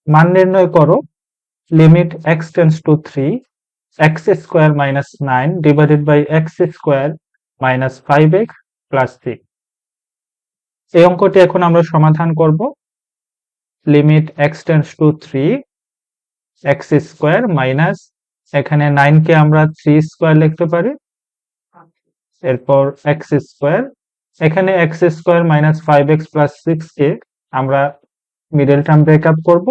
মান নির্ণয় করো limit x tends to 3 x square minus 9 divided by x square minus 5x plus 6। এই অঙ্কটি এখন আমরা সমাধান করব। Limit x tends to 3 x square minus, এখানে 9 কে আমরা 3 স্কয়ার লিখতে পারি, এরপর x স্কয়ার, এখানে x square minus 5x plus 6 কে আমরা মিডল টার্ম ব্রেকআপ করব।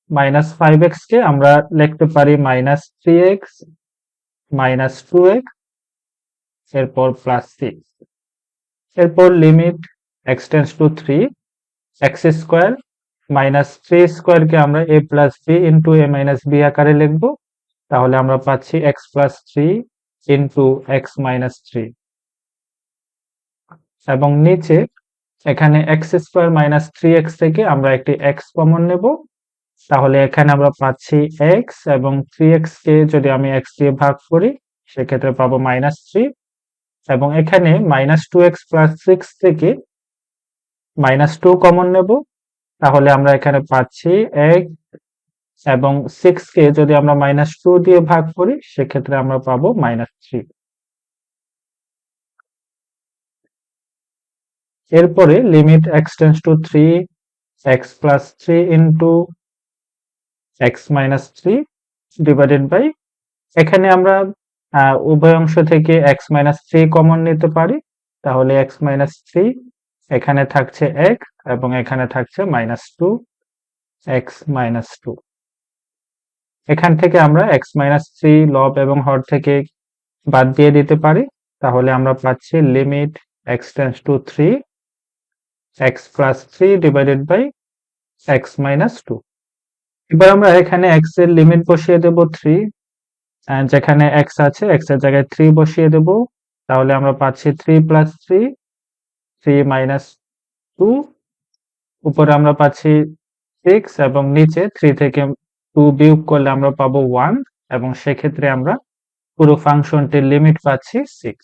মাইনাস 5x কে আমরা লিখতে পারি মাইনাস 3x মাইনাস 2x, এরপর প্লাস 6। এরপর limit x tends to 3 x square minus 3 square কে আমরা a plus b into a minus b আকারে লিখব। তাহলে আমরা পাচ্ছি x plus 3 into x minus 3, এবং নিচে এখানে x স্কয়ার মাইনাস 3x থেকে আমরা একটি x কমন নেব। তাহলে এখানে আমরা পাচ্ছি x, এবং 3x কে যদি আমি x দিয়ে ভাগ করি সেক্ষেত্রে পাবো মাইনাস 3, এবং এখানে মাইনাস 2x প্লাস 6 থেকে মাইনাস 2 কমন নেব। তাহলে আমরা এখানে পাচ্ছি x, এবং 6 কে যদি আমরা মাইনাস 2 দিয়ে ভাগ করি সেক্ষেত্রে আমরা পাবো মাইনাস 3। এরপরে limit x tends to 3 x plus 3 into x minus 3 divided by, এখানে আমরা উভয় অংশ থেকে x মাইনাস 3 কমন নিতে পারি। তাহলে x মাইনাস 3, এখানে থাকছে x এবং এখানে থাকছে মাইনাস 2 x মাইনাস 2। এখান থেকে আমরা x মাইনাস 3 লব এবং হর থেকে বাদ দিয়ে দিতে পারি। তাহলে আমরা পাচ্ছি limit x tends to 3 x plus 3 divided by x minus 2। এবার আমরা এখানে x এর লিমিট বসিয়ে দেব 3, যেখানে x আছে x এর জায়গায় 3 বসিয়ে দেব। তাহলে আমরা পাচ্ছি 3 প্লাস 3 3 মাইনাস 2, উপরে আমরা পাচ্ছি 6, এবং নিচে 3 থেকে 2 বিয়োগ করলে আমরা পাবো 1, এবং সেক্ষেত্রে আমরা পুরো ফাংশনটির লিমিট পাচ্ছি 6।